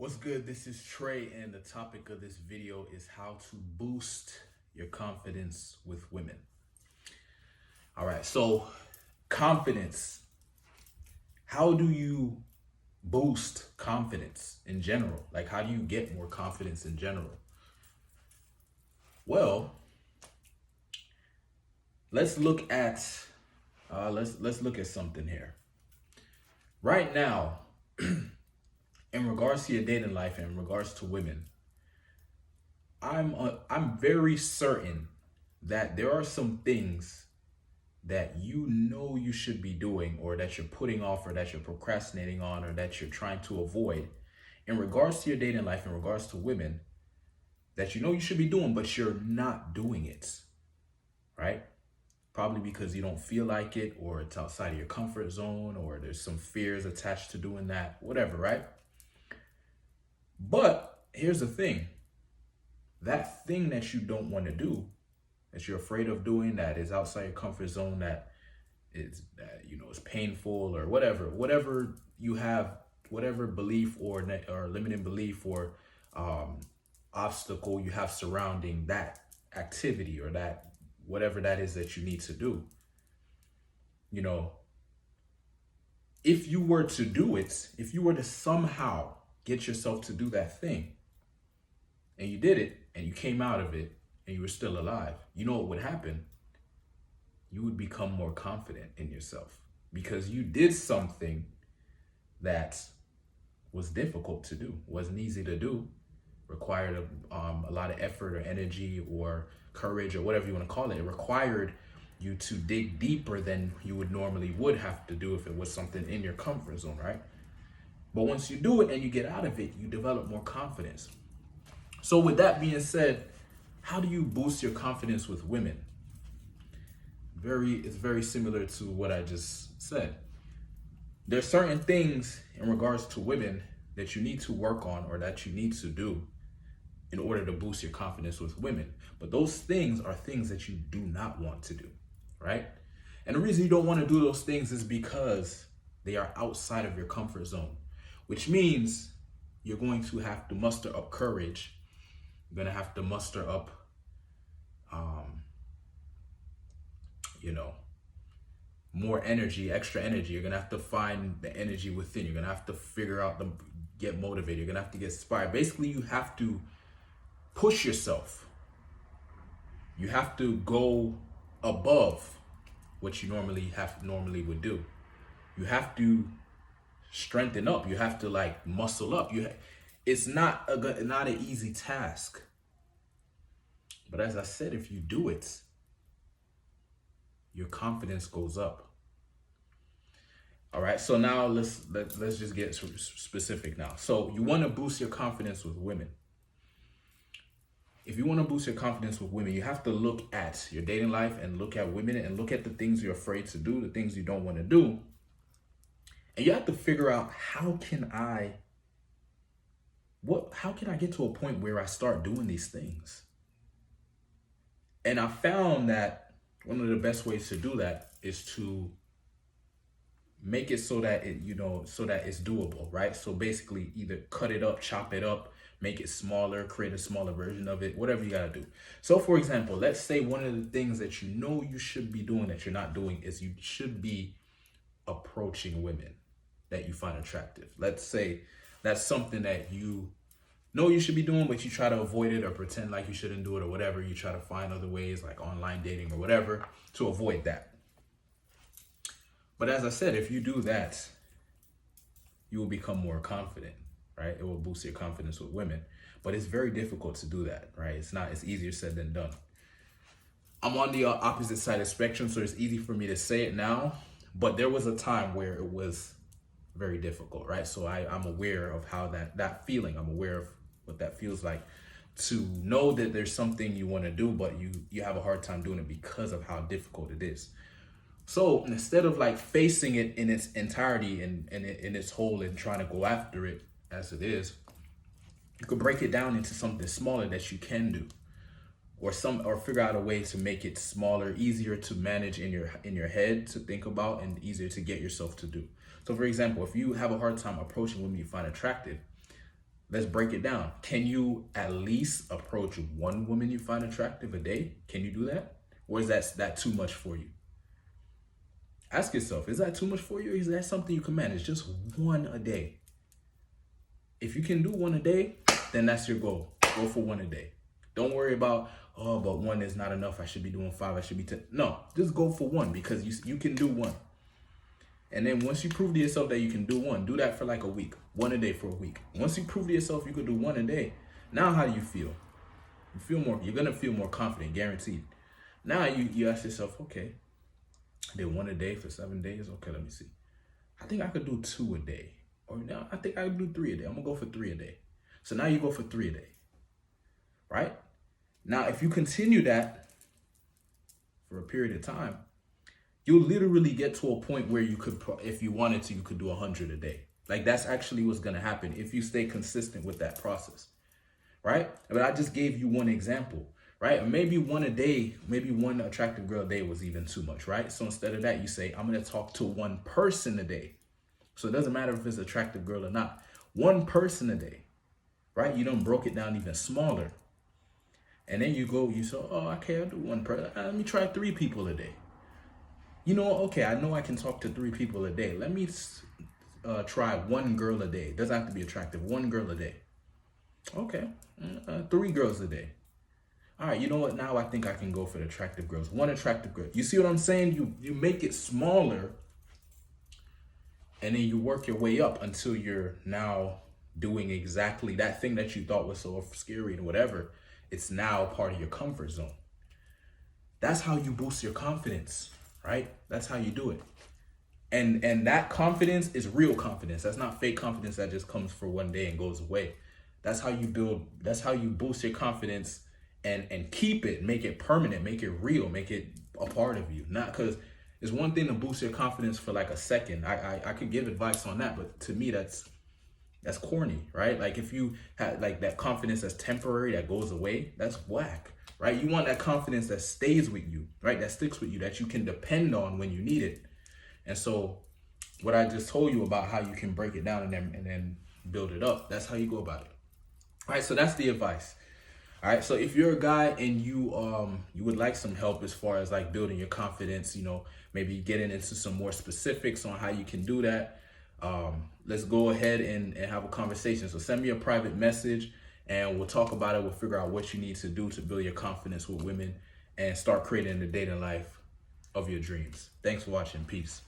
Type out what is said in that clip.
What's good? This is Trey, and the topic of this video is how to boost your confidence with women. All right, so confidence. How do you boost confidence in general? Like, how do you get more confidence in general? Well, let's look at let's look at something here. Right now, in regards to your dating life and in regards to women, I'm very certain that there are some things that you know you should be doing, or that you're putting off, or that you're procrastinating on, or that you're trying to avoid in regards to your dating life, in regards to women, that you know you should be doing, but you're not doing it, right? Probably because you don't feel like it, or it's outside of your comfort zone, or there's some fears attached to doing that, whatever, right? But here's the thing, that thing that you don't want to do, that you're afraid of doing, that is outside your comfort zone, that is is painful, or whatever you have, whatever belief or limiting belief or obstacle you have surrounding that activity, or that whatever that is that you need to do. You know, if you were to do it, if you were to somehow get yourself to do that thing, and you did it, and you came out of it, and you were still alive, you know what would happen? You would become more confident in yourself, because you did something that was difficult to do, wasn't easy to do, required a lot of effort or energy or courage, or whatever you want to call it. It required you to dig deeper than you would have to do if it was something in your comfort zone, right? But once you do it and you get out of it, you develop more confidence. So with that being said, how do you boost your confidence with women? It's very similar to what I just said. There's certain things in regards to women that you need to work on, or that you need to do in order to boost your confidence with women. But those things are things that you do not want to do, right? And the reason you don't want to do those things is because they are outside of your comfort zone, which means you're going to have to muster up courage. You're going to have to muster up, more energy, extra energy. You're going to have to find the energy within. You're going to have to get motivated. You're going to have to get inspired. Basically, you have to push yourself. You have to go above what you normally would do. You have to strengthen up. You have to muscle up. It's not an easy task. But as I said, if you do it, your confidence goes up. All right, so now let's just get specific now. So you want to boost your confidence with women. If you want to boost your confidence with women, you have to look at your dating life and look at women and look at the things you're afraid to do, the things you don't want to do. And you have to figure out, how can I get to a point where I start doing these things? And I found that one of the best ways to do that is to make it so that it's doable, right? So basically, either cut it up, chop it up, make it smaller, create a smaller version of it, whatever you gotta do. So for example, let's say one of the things that you know you should be doing that you're not doing is you should be approaching women that you find attractive. Let's say that's something that you know you should be doing, but you try to avoid it or pretend like you shouldn't do it or whatever. You try to find other ways, like online dating or whatever, to avoid that. But as I said, if you do that, you will become more confident, right? It will boost your confidence with women. But it's very difficult to do that, right? It's easier said than done. I'm on the opposite side of the spectrum, so it's easy for me to say it now. But there was a time where it was very difficult, right? So I'm aware of how that feeling, I'm aware of what that feels like, to know that there's something you want to do, but you have a hard time doing it because of how difficult it is. So instead of facing it in its entirety and in its whole and trying to go after it as it is, you could break it down into something smaller that you can do, or figure out a way to make it smaller, easier to manage in your head, to think about, and easier to get yourself to do. So for example, if you have a hard time approaching women you find attractive, Let's break it down. Can you at least approach one woman you find attractive a day? Can you do that? Or is that too much for you? Ask yourself, is that too much for you? Or is that something you can manage? Just one a day. If you can do one a day, then that's your goal. Go for one a day. Don't worry about, oh, but one is not enough. I should be doing 5. I should be 10. No, just go for one because you can do one. And then once you prove to yourself that you can do one, do that for like a week. One a day for a week. Once you prove to yourself you could do one a day, now how do you feel? You're going to feel more confident, guaranteed. Now you ask yourself, okay, I did one a day for 7 days. Okay, let me see. I think I could do 2 a day. Or now I think I could do 3 a day. I'm going to go for 3 a day. So now you go for 3 a day. Right? Now, if you continue that for a period of time, you'll literally get to a point where you could, if you wanted to, you could do 100 a day. Like that's actually what's going to happen if you stay consistent with that process. Right? But I just gave you one example. Right? Maybe one a day, maybe one attractive girl a day was even too much, right? So instead of that, you say, I'm going to talk to one person a day. So it doesn't matter if it's an attractive girl or not. One person a day, right? You done broke it down even smaller. And then you say, oh, okay, I'll do one person. Let me try 3 people a day. You know, okay, I know I can talk to 3 people a day. Let me try 1 girl a day. Doesn't have to be attractive. 1 girl a day. Okay, 3 girls a day. All right, you know what? Now I think I can go for the attractive girls. 1 attractive girl. You see what I'm saying? You make it smaller, and then you work your way up until you're now doing exactly that thing that you thought was so scary and whatever. It's now part of your comfort zone. That's how you boost your confidence, right? That's how you do it. And that confidence is real confidence. That's not fake confidence that just comes for one day and goes away. That's how you boost your confidence and keep it, make it permanent, make it real, make it a part of you. Not because it's one thing to boost your confidence for like a second. I could give advice on that, but to me that's corny, right? Like if you have like that confidence that's temporary, that goes away, that's whack, right? You want that confidence that stays with you, right? That sticks with you, that you can depend on when you need it. And so what I just told you about how you can break it down and then build it up, that's how you go about it. All right, so that's the advice. All right, so if you're a guy and you would like some help as far as like building your confidence, you know, maybe getting into some more specifics on how you can do that, let's go ahead and have a conversation. So send me a private message and we'll talk about it. We'll figure out what you need to do to build your confidence with women and start creating the dating life of your dreams. Thanks for watching. Peace.